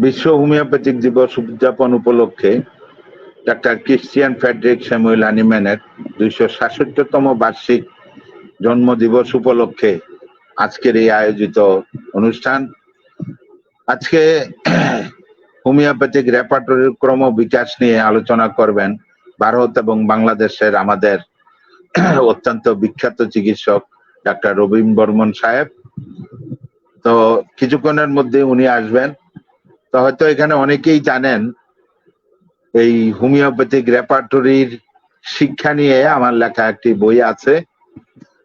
বিশ্ব হোমিওপ্যাথিক দিবস উদযাপন উপলক্ষে ডাক্তার ক্রিশ্চিয়ান ফ্রেডরিক স্যামুয়েল হানিম্যানের 266তম বার্ষিক জন্মদিবস উপলক্ষে আজকের এই আয়োজিত অনুষ্ঠান। আজকে হোমিওপ্যাথিক রেপার্টরির ক্রম বিকাশ নিয়ে আলোচনা করবেন ভারত এবং বাংলাদেশের আমাদের অত্যন্ত বিখ্যাত চিকিৎসক ডাক্তার রবিন বর্মন সাহেব। তো কিছুক্ষণের মধ্যে উনি আসবেন। তো হয়তো এখানে অনেকেই জানেন এই হোমিওপ্যাথিক রেপার্টরির শিক্ষা নিয়ে আমার লেখা একটি বই আছে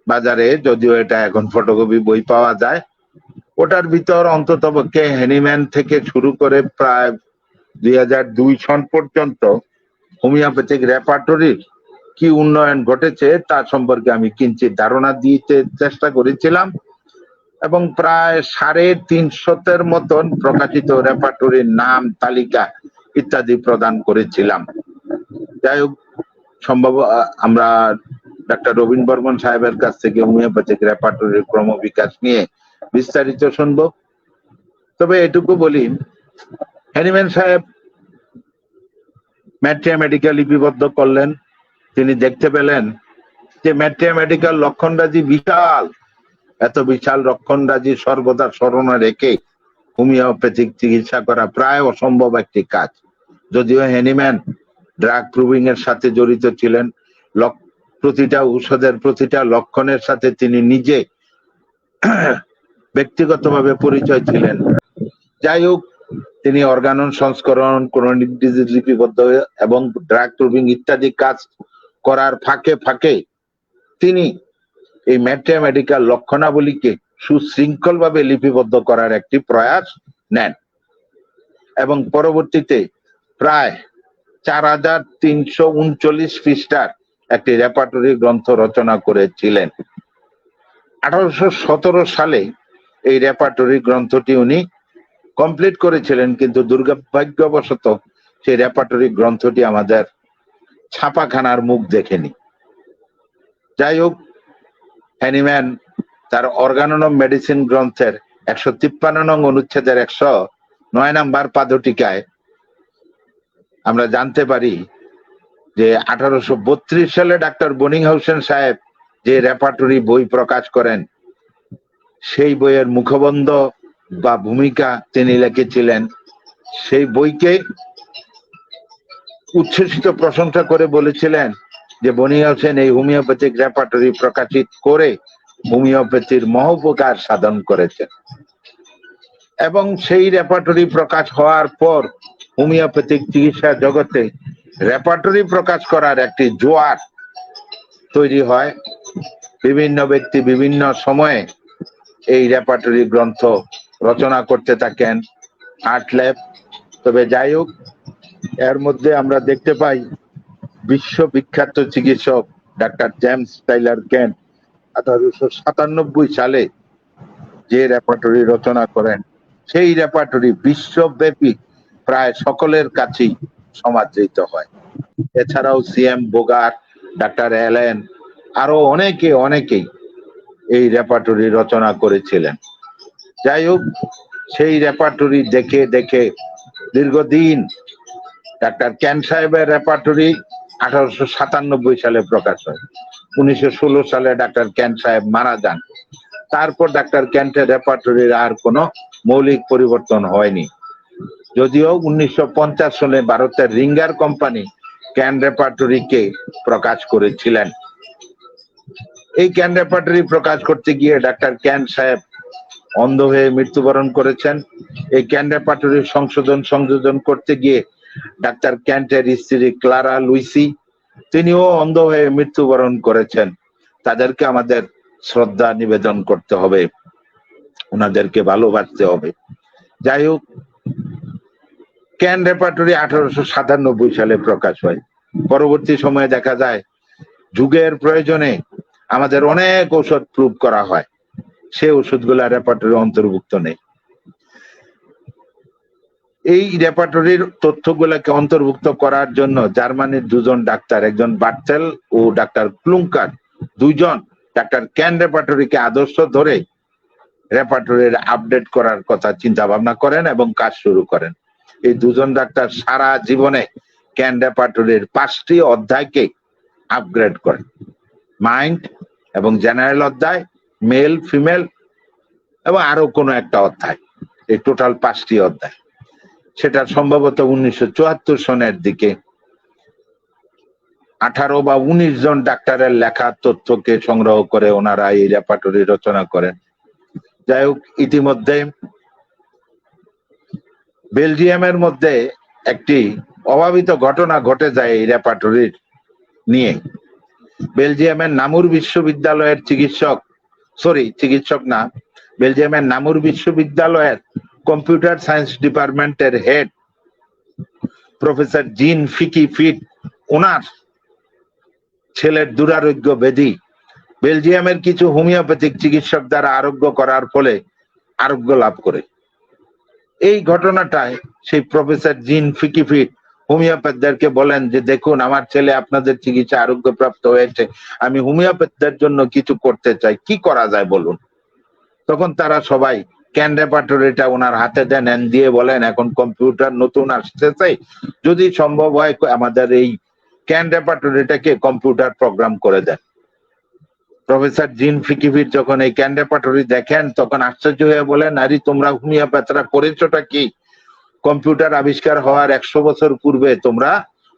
বাজারে, যদিও এটা এখন ফটোকপি বই পাওয়া যায়। ওটার ভিতর অন্ততপক্ষে হ্যানিম্যান থেকে শুরু করে প্রায় 2002 সন পর্যন্ত হোমিওপ্যাথিক রেপার্টরির কি উন্নয়ন ঘটেছে তা সম্পর্কে আমি কিঞ্চিত ধারণা দিতে চেষ্টা করেছিলাম এবং প্রায় 350-এর মতন প্রকাশিত রেপার্টরির নাম, তালিকা ইত্যাদি প্রদান করেছিলাম। যাই হোক, সম্ভব আমরা ডাক্তার রবিন বর্মন সাহেবের কাছ থেকে হোমিওপ্যাথিক রেপার্টরির ক্রম বিকাশ নিয়ে বিস্তারিত শুনব। তবে এটুকু বলি, হ্যানিম্যান সাহেব ম্যাথমেটিক্যাল লিপিবদ্ধ করলেন। তিনি দেখতে পেলেন যে ম্যাথমেটিক্যাল লক্ষণরাজি বিশাল, এত বিশাল লক্ষণরাজি সর্বদা স্মরণে রেখে হোমিওপ্যাথিক চিকিৎসা করা প্রায় অসম্ভব একটি কাজ। যদিও হ্যানিম্যান ড্রাগ প্রুভিং এর সাথে জড়িত ছিলেন, প্রতিটা ঔষধের প্রতিটা লক্ষণের সাথে তিনি নিজে ব্যক্তিগতভাবে পরিচয় ছিলেন। যাই হোক, তিনি অর্গানন সংস্করণ, ক্রনিক ডিজিজ লিপিবদ্ধ এবং ড্রাগ প্রুভিং ইত্যাদি কাজ করার ফাঁকে ফাঁকে তিনি এই ম্যাথমেটিক্যাল লক্ষণাবলীকে সুশৃঙ্খল ভাবে লিপিবদ্ধ করার একটি প্রয়াস নেন এবং পরবর্তীতে প্রায় 4339 পৃষ্ঠার একটি রেপার্টরি গ্রন্থ রচনা করেছিলেন। 1817 সালে এই রেপার্টরি গ্রন্থটি উনি কমপ্লিট করেছিলেন, কিন্তু দুর্ভাগ্যবশত সেই রেপার্টরি গ্রন্থটি আমাদের ছাপাখানার মুখ দেখেনি। যাই হোক, হ্যানিম্যান তার অর্গানন অফ মেডিসিন গ্রন্থের 153 নং অনুচ্ছেদের 109 নম্বর পাদটিকায় আমরা জানতে পারি যে 1832 সালে ডাক্তার বনিংহাউসেন সাহেব যে রেপার্টরি বই প্রকাশ করেন, সেই বইয়ের মুখবন্ধ বা ভূমিকা তিনি লিখেছিলেন। সেই বইকে উচ্ছ্বসিত প্রশংসা করে বলেছিলেন যে বনিংহাউসেন এই হোমিওপ্যাথিক রেপার্টরি প্রকাশিত করে হোমিওপ্যাথির মহোপকার সাধন করেছেন। এবং সেই রেপার্টরি প্রকাশ হওয়ার পর হোমিওপ্যাথিক চিকিৎসা জগতে রেপার্টরি প্রকাশ করার একটি জোয়ার তৈরি হয়। বিভিন্ন ব্যক্তি বিভিন্ন সময়ে এই রেপার্টরি গ্রন্থ রচনা করতে থাকেন, আর্ট ল্যাব। তবে যাই হোক, এর মধ্যে আমরা দেখতে পাই বিশ্ববিখ্যাত চিকিৎসক ডাক্তার জেমস টাইলার কেন্ট 1897 সালে যে রেপার্টরি রচনা করেন, সেই রেপার্টরি বিশ্বব্যাপী প্রায় সকলের কাছেই সমাদৃত হয়। এছাড়াও সিএম বোগার, ডাক্তার অ্যালেন, আরো অনেকেই এই রেপার্টরি রচনা করেছিলেন। যাই হোক, সেই রেপার্টরি দেখে দেখে দীর্ঘদিন ডাক্তার কেন্ট সাহেবের রেপার্টরি 1897 সালে প্রকাশ হয়। 1916 সালে ডাক্তার কেন্ট সাহেব মারা যান। তারপর ডাক্তার কেন্টের রেপার্টরির আর কোনো মৌলিক পরিবর্তন হয়নি। যদিও 1950 সালে ভারতের রিঙ্গার কোম্পানি কেন্ট রেপার্টরিকে প্রকাশ করেছিলেন। এই কেন্ট রেপার্টরি প্রকাশ করতে গিয়ে ডাক্তার কেন্ট সাহেব অন্ধ হয়ে মৃত্যুবরণ করেছেন। এই কেন্ট রেপার্টরির সংযোজন করতে গিয়ে ডাক্তার কেন্টের স্ত্রী ক্লারা লুইসি, তিনিও অন্ধ হয়ে মৃত্যুবরণ করেছেন। তাদেরকে আমাদের শ্রদ্ধা নিবেদন করতে হবে, ওনাদেরকে ভালোবাসতে হবে। যাই হোক, কেন্ট রেপার্টরি 1897 সালে প্রকাশ হয়। পরবর্তী সময়ে দেখা যায় যুগের প্রয়োজনে আমাদের অনেক ঔষধ প্রুভ করা হয়, সেই ওষুধগুলা রেপার্টরি অন্তর্ভুক্ত নেই। এই রেপার্টরির তথ্যগুলোকে অন্তর্ভুক্ত করার জন্য জার্মানির দুজন ডাক্তার, একজন বার্টেল ও ডাক্তার ক্লুঙ্কার, দুইজন ডাক্তার কেন্ট রেপার্টরিকে আদর্শ ধরে রেপার্টরির আপডেট করার কথা চিন্তা ভাবনা করেন এবং কাজ শুরু করেন। এই দুজন ডাক্তার সারা জীবনে ক্যান রেপার্টরির 5টি অধ্যায়কে আপগ্রেড করেন। মাইন্ড এবং জেনারেল অধ্যায়, মেল ফিমেল এবং আরো কোনো একটা অধ্যায়, এই টোটাল 5টি অধ্যায়। সেটা সম্ভবত 1974 সনের দিকে 18 বা 19 জন ডাক্তারের লেখা তথ্যকে সংগ্রহ করে ওনারা এই রেপার্টরি রচনা করেন। যাই হোক, ইতিমধ্যে বেলজিয়ামের মধ্যে একটি অভাবিত ঘটনা ঘটে যায় এই রেপার্টরির নিয়ে। বেলজিয়ামের নামুর বিশ্ববিদ্যালয়ের চিকিৎসক না, বেলজিয়ামের নামুর বিশ্ববিদ্যালয়ের কম্পিউটার সায়েন্স ডিপার্টমেন্টের হেড প্রফেসর জিন ফিকি ফিট, ওনার ছেলের দুরারোগ্য ব্যাধি বেলজিয়ামের কিছু হোমিওপ্যাথিক চিকিৎসক দ্বারা আরোগ্য করার ফলে আরোগ্য লাভ করে। এই ঘটনাটায় সেই প্রফেসর জিন ফিকি ফিট হোমিওপ্যাথদেরকে বলেন যে দেখুন, আমার ছেলে আপনাদের চিকিৎসা আরোগ্য প্রাপ্ত হয়েছে, আমি হোমিওপ্যাথদের জন্য কিছু করতে চাই, কি করা যায় বলুন। তখন তারা সবাই ক্যান রেপার্টরিটা ওনার হাতে দেন, দিয়ে বলেন এখন কম্পিউটার নতুন আসতেছে, যদি সম্ভব হয় আমাদের এই ক্যান রেপার্টরিটাকে কম্পিউটার প্রোগ্রাম করে দেন। প্রফেসর জিন ফিকিফিট যখন এই ক্যান রেপার্টরি দেখেন তখন আশ্চর্য হয়ে বলেন, আরে তোমরা হোমিওপ্যাথরা করেছোটা কি? কম্পিউটার আবিষ্কার হওয়ার 100 বছর পূর্বে তোমরা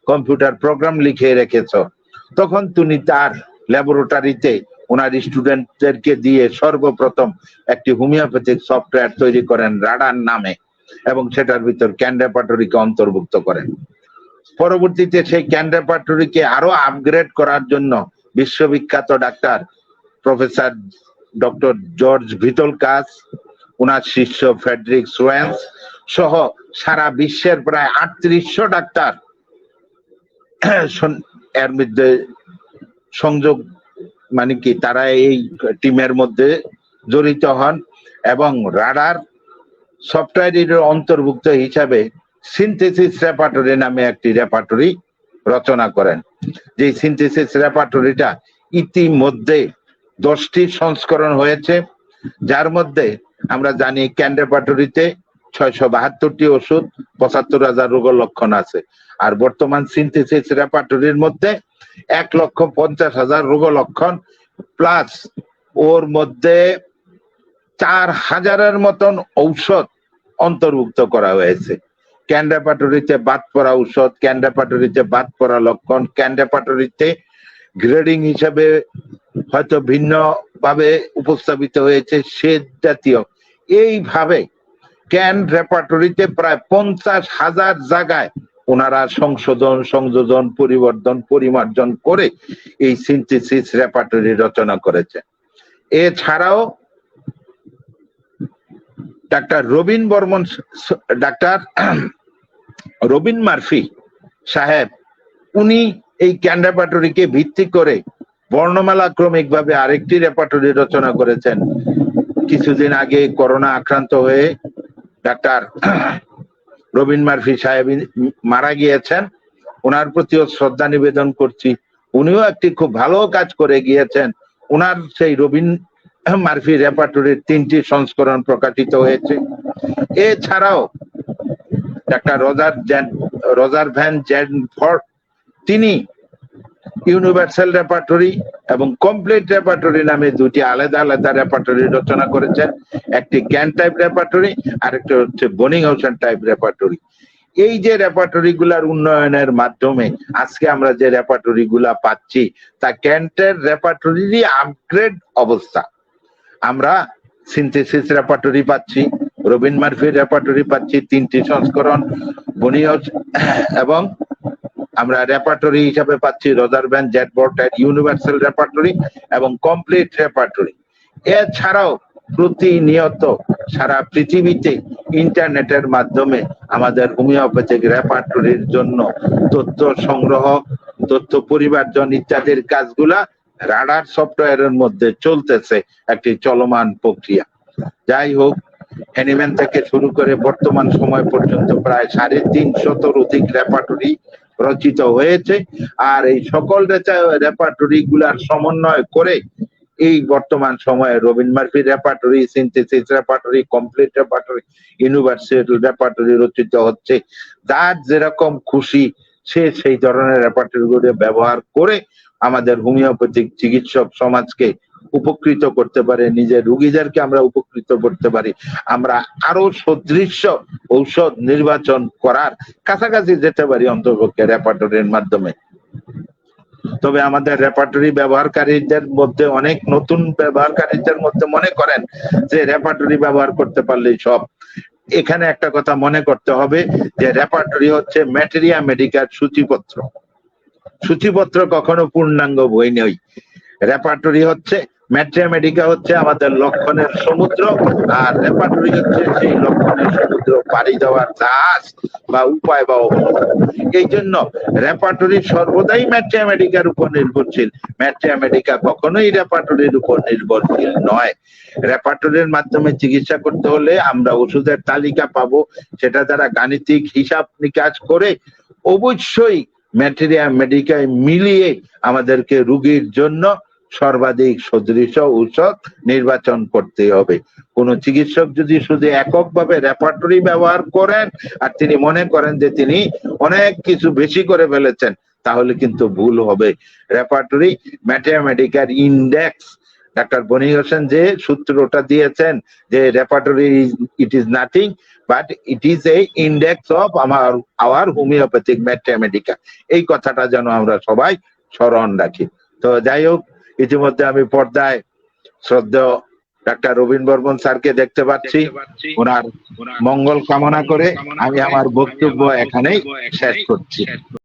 কম্পিউটার প্রোগ্রাম লিখে রেখেছ। তখন তিনি তার ল্যাবরেটরিতে ওনার স্টুডেন্টদেরকে দিয়ে সর্বপ্রথম একটি হোমিওপ্যাথিক সফটওয়্যার তৈরি করেন রাডার নামে, এবং সেটার ভিতর ক্যান রেপার্টরিকে অন্তর্ভুক্ত করেন। পরবর্তীতে সেই ক্যান রেপার্টরিকে আরো আপগ্রেড করার জন্য বিশ্ববিখ্যাত ডাক্তার প্রফেসর ডক্টর জর্জ ভিতলকাস, ওনার শিষ্য ফ্রেডরিক সোয়েন্স সহ সারা বিশ্বের প্রায় 3800 ডাক্তার এর মধ্যে সংযোগ, মানে কি তারা এই টিমের মধ্যে জড়িত হন এবং রাডার সফটওয়্যারের অন্তর্ভুক্ত হিসাবে সিনথেসিস রেপার্টরি নামে একটি রেপার্টরি রচনা করেন। যে সিনথেসিস রেপার্টরিটা ইতিমধ্যে 10টি সংস্করণ হয়েছে, যার মধ্যে আমরা জানি ক্যান রেপার্টরিতে 672টি ওষুধ, 75,000 রোগ লক্ষণ আছে। আর বর্তমান সিনথেসিস রেপার্টরির মধ্যে 1,50,000 রোগ লক্ষণ প্লাস ওর মধ্যে 4,000-এর মতন ঔষধ অন্তর্ভুক্ত করা হয়েছে। ক্যান রেপার্টরিতে বাদ পড়া ঔষধ, ক্যান রেপার্টরিতে বাদ পড়া লক্ষণ, ক্যান রেপার্টরিতে গ্রেডিং হিসাবে হয়তো ভিন্ন ভাবে উপস্থাপিত হয়েছে সে জাতীয়, এইভাবে ক্যান রেপার্টরিতে প্রায় 50,000 জায়গায় ওনারা সংশোধন, সংযোজন, পরিবর্তন, পরিমার্জন করে এই সিনথেসিস রেপার্টরি রচনা করেছে। এছাড়াও ডাক্তার রবিন মার্ফি সাহেব, উনি এই ক্যান রেপার্টরিকে ভিত্তি করে বর্ণমালা ক্রমিক ভাবে আরেকটি রেপার্টরি রচনা করেছেন। কিছুদিন আগে করোনা আক্রান্ত হয়ে ডাক্তার রবিন মার্ফি সাহেব মারা গিয়েছেন, ওনার প্রতিও শ্রদ্ধা নিবেদন করছি। উনিও একটি খুব ভালো কাজ করে গিয়েছেন। ওনার সেই রবিন মার্ফি রেপার্টরির 3টি সংস্করণ প্রকাশিত হয়েছে। এছাড়াও ডাক্তার রজার ভ্যান জেনফোর্ড, তিনি ইউনিভার্সাল রেপার্টরি এবং কমপ্লিট রেপার্টরি নামে 2টি আলাদা আলাদা রেপার্টরি রচনা করেছেন। একটি ক্যান টাইপ রেপার্টরি, আরেকটা হচ্ছে বনিংহাউসেন টাইপ রেপার্টরি। এই যে রেপার্টরি গুলার উন্নয়নের মাধ্যমে আজকে আমরা যে রেপার্টরি গুলা পাচ্ছি তা ক্যান্টের রেপার্টরিরই আপগ্রেড অবস্থা। আমরা সিনথেসিস রেপার্টরি পাচ্ছি, রবিন মার্ফি রেপার্টরি পাচ্ছি 3টি সংস্করণ, এবং আমরা রেপার্টরি হিসাবে পাচ্ছি রজার ভ্যান জেনফোর্ড ইউনিভার্সাল রেপার্টরি এবং কমপ্লিট রেপার্টরি। এছাড়াও প্রতিনিয়ত সারা পৃথিবীতে ইন্টারনেটের মাধ্যমে আমাদের হোমিওপ্যাথিক রেপার্টরির জন্য তথ্য সংগ্রহ, তথ্য পরিবর্তন ইত্যাদির কাজগুলা রাডার সফটওয়্যারের মধ্যে চলতেছে, একটি চলমান প্রক্রিয়া। যাই হোক, অ্যানিম্যান থেকে শুরু করে বর্তমান সময় পর্যন্ত প্রায় 350-র অধিক রেপার্টরি রচিত হয়েছে। আর এই সকল রেপার্টরি গুলার সমন্বয় করে এই বর্তমান সময়ে Robin Murphy repertory, synthesis repertory, complete repertory, universal repertory রচিত হচ্ছে। যার যেরকম খুশি সে সেই ধরনের রেপার্টরি গুলো ব্যবহার করে আমাদের হোমিওপ্যাথিক চিকিৎসক সমাজকে উপকৃত করতে পারে, নিজের রোগীদেরকে আমরা উপকৃত করতে পারি, আমরা আরো সদৃশ্য ঔষধ নির্বাচন করার কাছাকাছি যেতে পারি অন্তর্পক্ষে রেপার্টরির মাধ্যমে। তবে আমাদের রেপার্টরি ব্যবহারকারীদের মধ্যে অনেক নতুন ব্যবহারকারীদের মধ্যে মনে করেন যে রেপার্টরি ব্যবহার করতে পারলেই সব। এখানে একটা কথা মনে করতে হবে যে রেপার্টরি হচ্ছে ম্যাটেরিয়া মেডিকার সূচিপত্র। সূচিপত্র কখনো পূর্ণাঙ্গ বই নয়। রেপার্টরি হচ্ছে, ম্যাট্রিয়া মেডিকা হচ্ছে আমাদের লক্ষণের সমুদ্র, আর রেপার্টরি হচ্ছে সেই লক্ষণের সমুদ্র পাড়ি দেওয়ার জাহাজ বা উপায় বা এই জন্য রেপার্টরি সর্বদাই ম্যাট্রিয়া মেডিকার উপর নির্ভরশীল। ম্যাট্রিয়া মেডিকা কখনোই রেপার্টরির উপর নির্ভরশীল নয়। রেপার্টরির মাধ্যমে চিকিৎসা করতে হলে আমরা ওষুধের তালিকা পাবো, সেটা দ্বারা গাণিতিক হিসাব নিকাশ করে অবশ্যই ম্যাটেরিয়া মেডিকায় মিলিয়ে আমাদেরকে রোগীর জন্য সর্বাধিক সদৃশ ঔষধ নির্বাচন করতে হবে। কোন চিকিৎসক যদি শুধু এককভাবে রেপার্টরি ব্যবহার করেন আর তিনি মনে করেন যে তিনি অনেক কিছু বেশি করে ফেলেছেন, তাহলে কিন্তু ভুল হবে। রেপার্টরি ম্যাটেরিয়া মেডিকার ইন্ডেক্স, ডাক্তার বনি হোসেন যে সূত্রটা দিয়েছেন যে repertory it is nothing but it is a index of our homoeopathic materia medica, এই কথাটা যেন আমরা সবাই স্মরণ রাখি। তো যাই হোক, ইতিমধ্যে আমি পর্দায় শ্রদ্ধেয় ডাক্তার রবীন বর্মন স্যারকে দেখতে পাচ্ছি। ওনার মঙ্গল কামনা করে আমি আমার বক্তব্য এখানেই শেষ করছি।